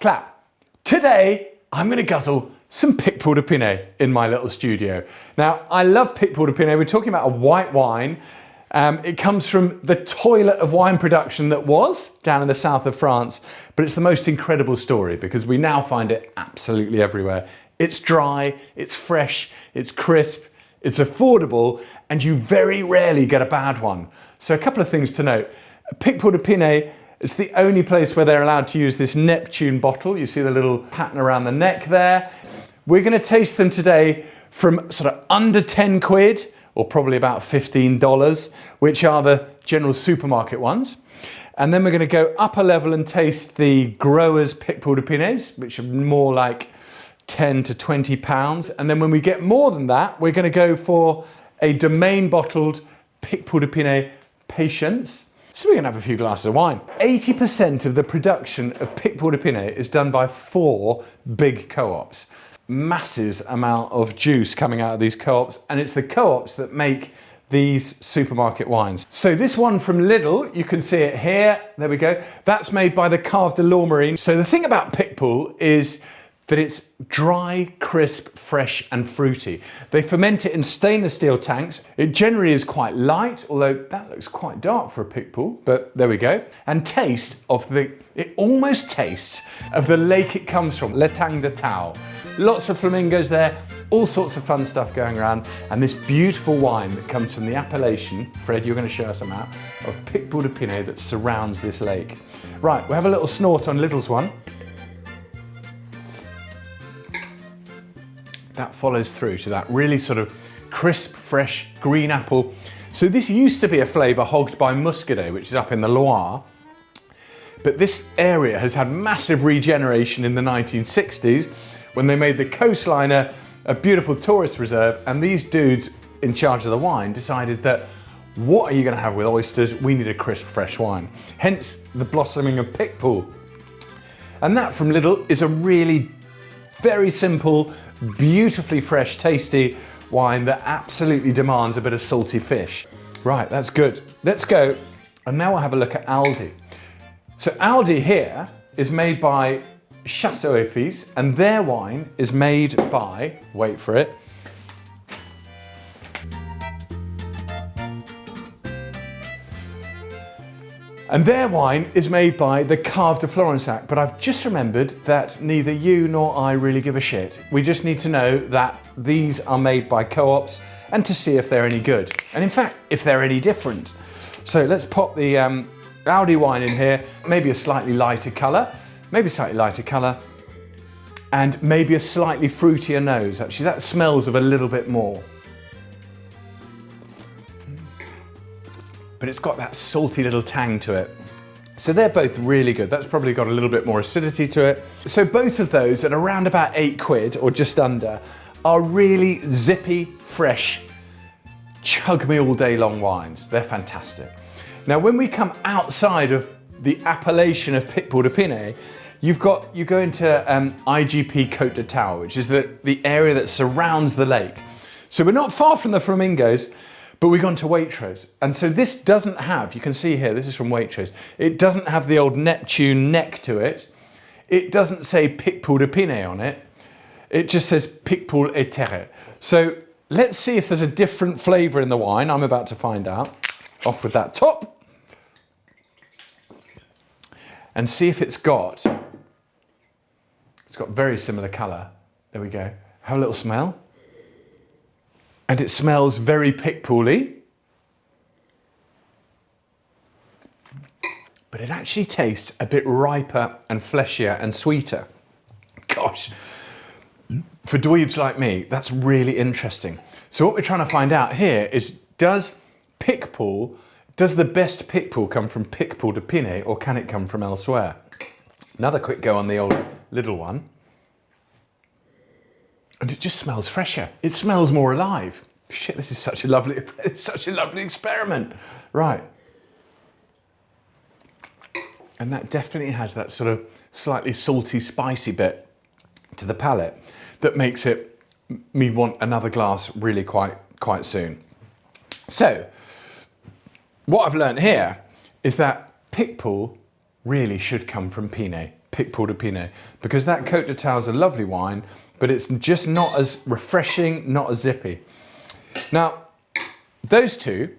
clap. Today, I'm going to guzzle some Picpoul de Pinet in my little studio. Now, I love Picpoul de Pinet. We're talking about a white wine. It comes from the toilet of wine production that was down in the south of France, but it's the most incredible story because we now find it absolutely everywhere. It's dry, it's fresh, it's crisp, it's affordable, and you very rarely get a bad one. So a couple of things to note. Picpoul de Pinet, it's the only place where they're allowed to use this Neptune bottle. You see the little pattern around the neck there. We're going to taste them today from sort of under 10 quid, or probably about $15, which are the general supermarket ones. And then we're going to go up a level and taste the growers' Picpoul de Pinets, which are more like 10 to 20 pounds. And then when we get more than that, we're going to go for a domain bottled Picpoul de Pinet Patience. So we're going to have a few glasses of wine. 80% of the production of Picpoul de Pinet is done by 4 big co-ops. Masses amount of juice coming out of these co-ops, and it's the co-ops that make these supermarket wines. So this one from Lidl, you can see it here, there we go. That's made by the Cave de l'Ormerie. So the thing about Picpoul is that it's dry, crisp, fresh and fruity. They ferment it in stainless steel tanks. It generally is quite light, although that looks quite dark for a Picpoul, but there we go. And it almost tastes of the lake it comes from, l'Étang de Tao. Lots of flamingos there, all sorts of fun stuff going around, and this beautiful wine that comes from the appellation, Fred, you're going to show us a map, of Picpoul de Pinet that surrounds this lake. Right, we'll have a little snort on Lidl's one. That follows through to that really sort of crisp, fresh, green apple. So this used to be a flavour hogged by Muscadet, which is up in the Loire. But this area has had massive regeneration in the 1960s when they made the coastline a beautiful tourist reserve, and these dudes in charge of the wine decided that what are you going to have with oysters? We need a crisp, fresh wine. Hence the blossoming of Picpoul. And that from Lidl is a really very simple, beautifully fresh, tasty wine that absolutely demands a bit of salty fish. Right, that's good. Let's go. And now we'll have a look at Aldi. So Aldi here is made by Chateau et Fils, and their wine is made by, wait for it, and their wine is made by the Cave de Florensac, but I've just remembered that neither you nor I really give a shit. We just need to know that these are made by co-ops and to see if they're any good. And in fact, if they're any different. So let's pop the Aldi wine in here, maybe a slightly lighter colour, and maybe a slightly fruitier nose. Actually, that smells of a little bit more. But it's got that salty little tang to it. So they're both really good. That's probably got a little bit more acidity to it. So both of those at around about 8 quid or just under are really zippy, fresh, chug me all day long wines. They're fantastic. Now, when we come outside of the appellation of Picpoul de Pinet, you go into IGP Côte de Tao, which is the area that surrounds the lake. So we're not far from the flamingos, but we've gone to Waitrose. And so this doesn't have, you can see here, this is from Waitrose, it doesn't have the old Neptune neck to it. It doesn't say Picpoul de Pinet on it. It just says Picpoul et Terre. So let's see if there's a different flavour in the wine. I'm about to find out. Off with that top. And see if it's got very similar colour. There we go. Have a little smell. And it smells very Picpoul-y. But it actually tastes a bit riper and fleshier and sweeter. Gosh, for dweebs like me, that's really interesting. So what we're trying to find out here is, does the best Picpoul come from Picpoul de Pinet, or can it come from elsewhere? Another quick go on the old little one. And it just smells fresher. It smells more alive. Shit, this is such a lovely experiment. Right. And that definitely has that sort of slightly salty, spicy bit to the palate that makes me want another glass really quite soon. So, what I've learned here is that Picpoul really should come from Pinet. Picpoul de Pinet, because that Côte de Tau's a lovely wine, but it's just not as refreshing, not as zippy. Now, those two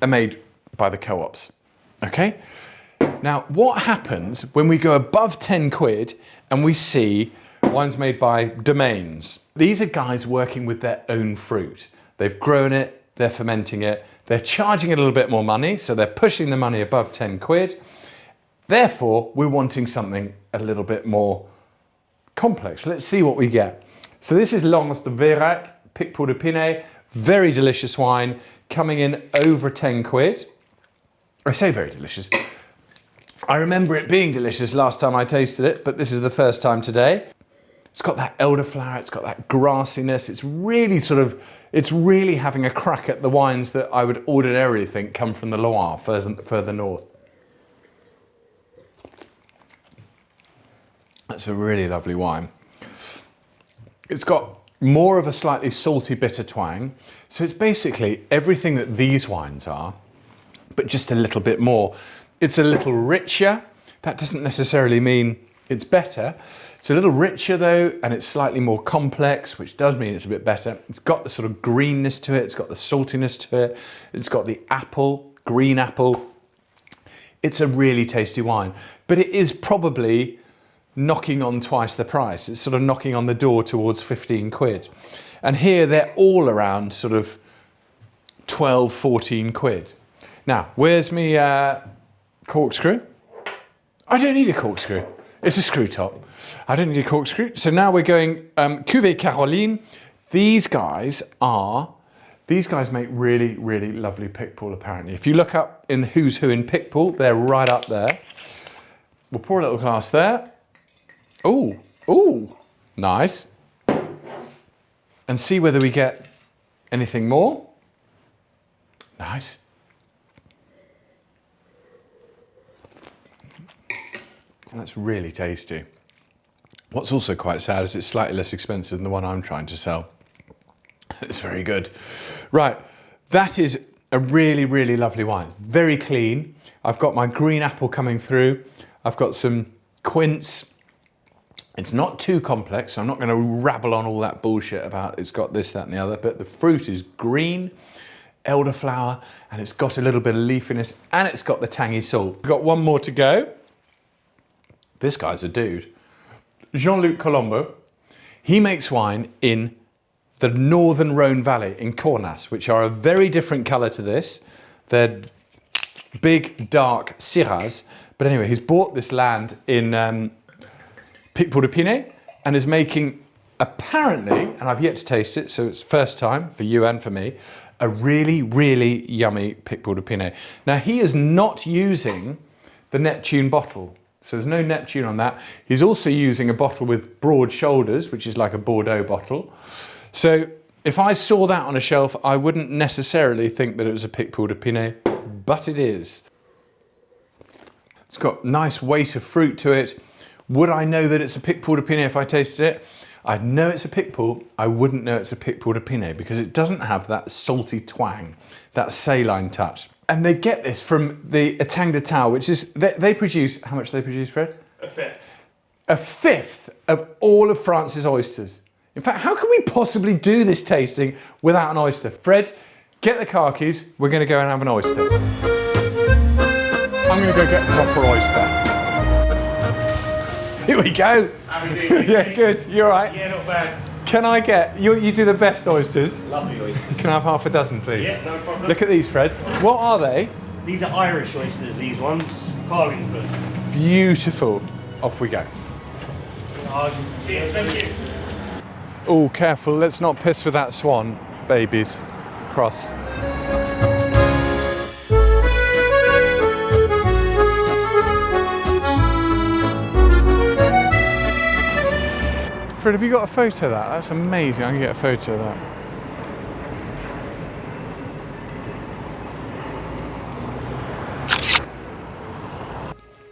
are made by the co-ops, okay? Now, what happens when we go above 10 quid and we see wines made by domains? These are guys working with their own fruit. They've grown it, they're fermenting it, they're charging it a little bit more money, so they're pushing the money above 10 quid. Therefore, we're wanting something a little bit more complex. Let's see what we get. So this is L'Anse de Vérac, Picpoul de Pinet, very delicious wine, coming in over 10 quid. I say very delicious. I remember it being delicious last time I tasted it, but this is the first time today. It's got that elderflower, it's got that grassiness. It's really having a crack at the wines that I would ordinarily think come from the Loire, further north. That's a really lovely wine. It's got more of a slightly salty, bitter twang. So it's basically everything that these wines are, but just a little bit more. It's a little richer. That doesn't necessarily mean it's better. It's a little richer though, and it's slightly more complex, which does mean it's a bit better. It's got the sort of greenness to it. It's got the saltiness to it. It's got the apple, green apple. It's a really tasty wine, but it is probably knocking on twice the price. It's sort of knocking on the door towards 15 quid. And here they're all around sort of 12, 14 quid. Now, where's my corkscrew? I don't need a corkscrew. It's a screw top. I don't need a corkscrew. So now we're going Cuvée Caroline. These guys make really, really lovely Picpoul apparently. If you look up in Who's Who in Picpoul, they're right up there. We'll pour a little glass there. Ooh, ooh, nice. And see whether we get anything more. Nice. That's really tasty. What's also quite sad is it's slightly less expensive than the one I'm trying to sell. It's very good. Right, that is a really, really lovely wine. Very clean. I've got my green apple coming through. I've got some quince. It's not too complex, so I'm not going to rabble on all that bullshit about it's got this, that and the other, but the fruit is green, elderflower, and it's got a little bit of leafiness, and it's got the tangy salt. We've got one more to go. This guy's a dude. Jean-Luc Colombo. He makes wine in the northern Rhone Valley in Cornas, which are a very different colour to this. They're big, dark Syrahs. But anyway, he's bought this land in Picpoul de Pinet and is making, apparently, and I've yet to taste it, so it's first time for you and for me, a really, really yummy Picpoul de Pinet. Now, he is not using the Neptune bottle. So there's no Neptune on that. He's also using a bottle with broad shoulders, which is like a Bordeaux bottle. So if I saw that on a shelf, I wouldn't necessarily think that it was a Picpoul de Pinet, but it is. It's got nice weight of fruit to it. Would I know that it's a Picpoul de Pinet if I tasted it? I'd know it's a Picpoul. I wouldn't know it's a Picpoul de Pinet because it doesn't have that salty twang, that saline touch. And they get this from the Étang de Tau, which is, they produce, how much do they produce, Fred? A fifth. A fifth of all of France's oysters. In fact, how can we possibly do this tasting without an oyster? Fred, get the car keys. We're going to go and have an oyster. I'm going to go get a proper oyster. Here we go. How are we doing? Yeah, good. You all right? Yeah, not bad. Can I get, you do the best oysters. Lovely oysters. Can I have half a dozen, please? Yeah, no problem. Look at these, Fred. What are they? These are Irish oysters, these ones. Carlingford. Beautiful. Off we go. Cheers, thank you. Oh, careful. Let's not piss with that swan, babies. Cross. Fred, have you got a photo of that? That's amazing. I can get a photo of that.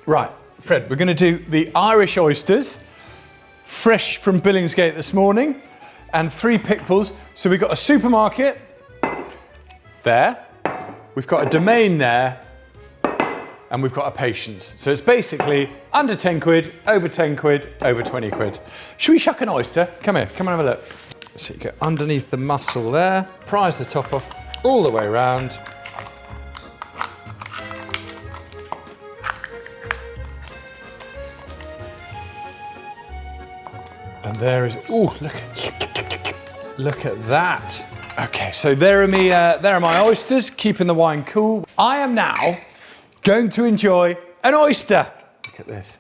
Right, Fred, we're going to do the Irish oysters, fresh from Billingsgate this morning, and 3 Picpouls. So we've got a supermarket there, we've got a domain there, and we've got a Patience. So it's basically under 10 quid, over 10 quid, over 20 quid. Should we shuck an oyster? Come here, come and have a look. So you go underneath the mussel there, prise the top off all the way around. And there is, oh, look at that. Okay, so there are my oysters, keeping the wine cool. I am now going to enjoy an oyster. Look at this.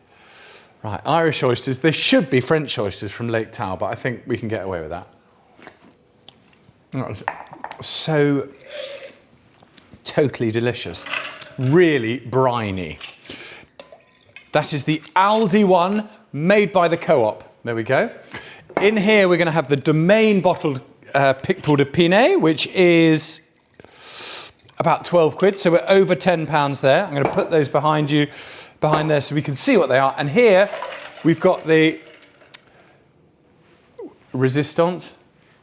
Right, Irish oysters. They should be French oysters from Lake Tao, but I think we can get away with that. So totally delicious. Really briny. That is the Aldi one made by the Co-op. There we go. In here, we're going to have the Domain bottled Picpoul de Pinet, which is about 12 quid. So we're over £10 there. I'm going to put those behind there so we can see what they are. And here we've got the Resistance.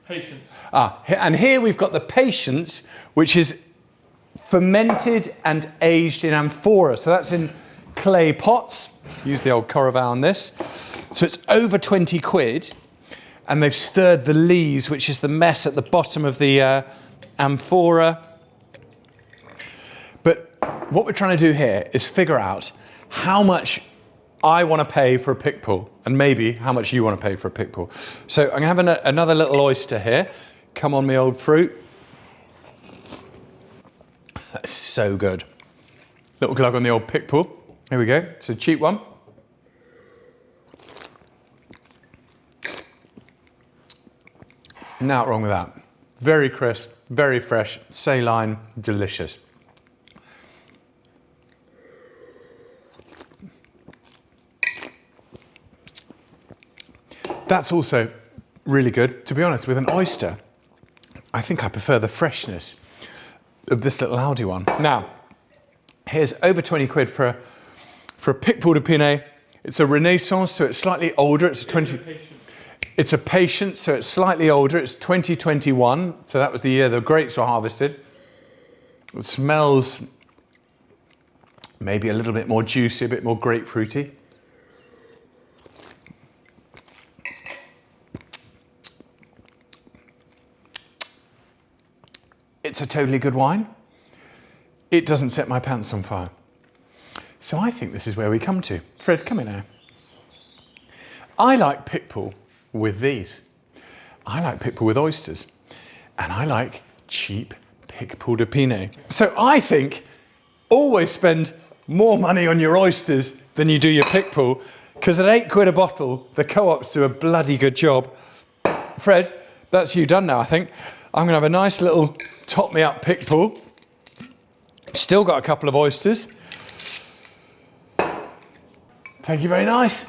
Patience. And here we've got the Patience, which is fermented and aged in amphora. So that's in clay pots. Use the old Coravau on this. So it's over 20 quid. And they've stirred the lees, which is the mess at the bottom of the amphora. But what we're trying to do here is figure out how much I want to pay for a Picpoul, and maybe how much you want to pay for a Picpoul. So I'm going to have another little oyster here. Come on, me old fruit. That's so good. Little glug on the old Picpoul. Here we go. It's a cheap one. Not wrong with that. Very crisp, very fresh, saline, delicious. That's also really good. To be honest, with an oyster, I think I prefer the freshness of this little Aldi one. Now, here's over 20 quid for a Picpoul de Pinet. It's a Renaissance, so it's slightly older. It's a Patience, so it's slightly older. It's 2021, so that was the year the grapes were harvested. It smells maybe a little bit more juicy, a bit more grapefruity. It's a totally good wine. It doesn't set my pants on fire. So I think this is where we come to. Fred, come in now. I like Picpoul with these. I like Picpoul with oysters. And I like cheap Picpoul de Pinet. So I think always spend more money on your oysters than you do your Picpoul, because at 8 quid a bottle, the Co-ops do a bloody good job. Fred, that's you done now, I think. I'm going to have a nice little top-me-up Picpoul. Still got a couple of oysters. Thank you very nice.